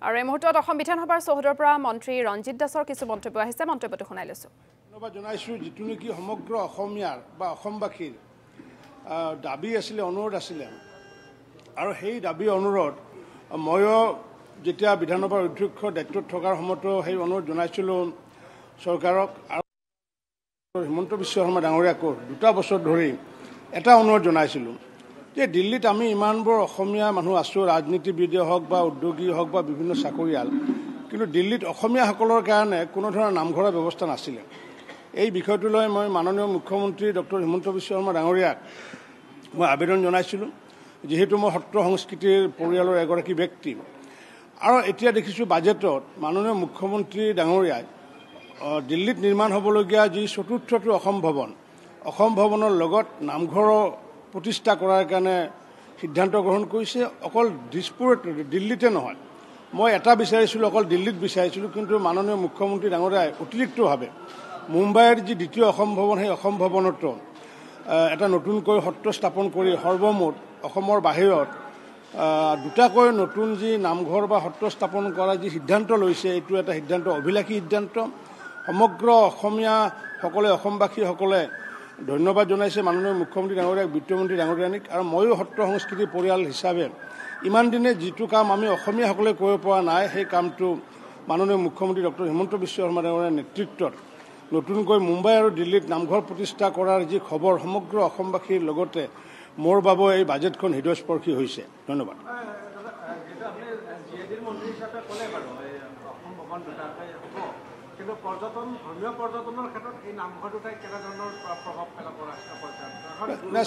আৰু এই মুহূৰ্তত অসম বিধানসভাৰ চৌহদৰ পৰা মন্ত্ৰী ৰঞ্জিত দাসৰ কিছু মন্তব্য আহিছে মন্তব্যটো শুনাই লৈছো ধন্যবাদ জনাইছো যিটো নেকি সমগ্ৰ অসমীয়াৰ বা অসমবাসীৰ দাবী আছিলে অনুৰোধ আছিলে আৰু সেই দাবী অনুৰোধ ময়ো যেতিয়া বিধানসভাৰ অধ্যক্ষ দায়িত্বত থকাৰ সময়তো সেই অনুৰোধ জনাইছিলোঁ চৰকাৰক আৰু হিমন্ত বিশ্ব শৰ্মা ডাঙৰীয়াকো 2 বছৰ ধৰি এটা অনুৰোধ জনাইছিলোঁ যে দিল্লীত আমি ইমানবোৰ অসমীয়া মানুহ আছোঁ ৰাজনীতিবিদে হওক বা উদ্যোগী হওক বা বিভিন্ন চাকৰিয়াল কিন্তু দিল্লীত অসমীয়াসকলৰ কাৰণে কোনো ধৰণৰ নামঘৰৰ ব্যৱস্থা নাছিলে এই বিষয়টো লৈ মই মাননীয় মুখ্যমন্ত্ৰী ডক্টৰ হিমন্ত বিশ্ব শৰ্মা ডাঙৰীয়াক মই আবেদন জনাইছিলোঁ যেহেতু মই সত্ৰ সংস্কৃতিৰ পৰিয়ালৰ এগৰাকী ব্যক্তি আৰু এতিয়া দেখিছোঁ বাজেটত মাননীয় মুখ্যমন্ত্ৰী ডাঙৰীয়াই দিল্লীত নিৰ্মাণ হ'বলগীয়া যি চতুৰ্থটো অসম ভৱনৰ লগত নামঘৰৰ প্ৰতিষ্ঠা কৰাৰ কাৰণে সিদ্ধান্ত গ্ৰহণ কৰিছে অকল দিল্লীতে নহয় মই এটা বিচাৰিছিলোঁ অকল দিল্লীত বিচাৰিছিলোঁ কিন্তু মাননীয় মুখ্যমন্ত্ৰী ডাঙৰীয়াই অতিৰিক্তভাৱে মুম্বাইৰ যি দ্বিতীয় অসম ভৱন সেই অসম ভৱনতো এটা নতুনকৈ সত্ৰ স্থাপন কৰি সৰ্বমুঠ অসমৰ বাহিৰত 2টাকৈ নতুন যি নামঘৰ বা সত্ৰ স্থাপন কৰা যি সিদ্ধান্ত লৈছে এইটো এটা সিদ্ধান্ত অভিলাষী সিদ্ধান্ত সমগ্ৰ অসমীয়াসকলে অসমবাসীসকলে ধন্যবাদ জনাইছে মাননীয় মুখ্যমন্ত্ৰী ডাঙৰীয়াক বিত্তমন্ত্ৰী ডাঙৰীয়ানীক আৰু ময়ো সত্ৰ সংস্কৃতি পৰিয়াল হিচাপে ইমান দিনে যিটো কাম আমি অসমীয়াসকলে কৰিব পৰা নাই সেই কামটো মাননীয় মুখ্যমন্ত্ৰী ডক্টৰ হিমন্ত বিশ্ব শৰ্মা ডাঙৰীয়াৰ নেতৃত্বত নতুনকৈ মুম্বাই আৰু দিল্লীত নামঘৰ প্ৰতিষ্ঠা কৰাৰ যি খবৰ সমগ্ৰ অসমবাসীৰ লগতে মোৰ বাবে এই বাজেটখন হৃদয়স্পৰ্শী হৈছে ধন্যবাদ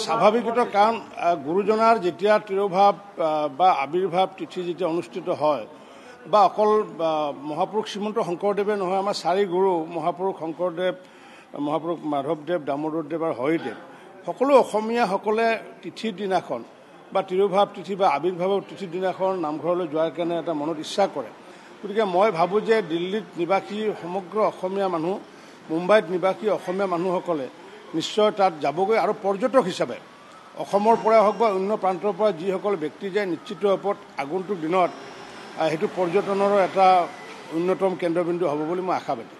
স্বাভাৱিকতে কাৰণ গুৰুজনাৰ যেতিয়া তিৰোভাৱ বা আৱিৰ্ভাৱ তিথি যেতিয়া অনুষ্ঠিত হয় বা অকল মহাপুৰুষ শ্ৰীমন্ত শংকৰদেৱে নহয় আমাৰ 4 গুৰু মহাপুৰুষ শংকৰদেৱ মহাপুৰুষ মাধৱদেৱ দামোদৰদেৱ আৰু হৰিদেৱ সকলো অসমীয়াসকলে তিথিৰ দিনাখন বা তিৰোভাৱ তিথি বা আৱিৰ্ভাৱৰ তিথিৰ দিনাখন নামঘৰলৈ যোৱাৰ কাৰণে এটা মনত ইচ্ছা কৰে গতিকে মই ভাবোঁ যে দিল্লীত নিবাসী সমগ্ৰ অসমীয়া মানুহ মুম্বাইত নিবাসী অসমীয়া মানুহসকলে নিশ্চয় তাত যাবগৈ আৰু পৰ্যটক হিচাপে অসমৰ পৰা হওক বা অন্য প্ৰান্তৰ পৰা যিসকল ব্যক্তি যায় নিশ্চিত ওপৰত আগন্তুক দিনত সেইটো পৰ্যটনৰ এটা অন্যতম কেন্দ্ৰবিন্দু হ'ব বুলি মই আশাবাদী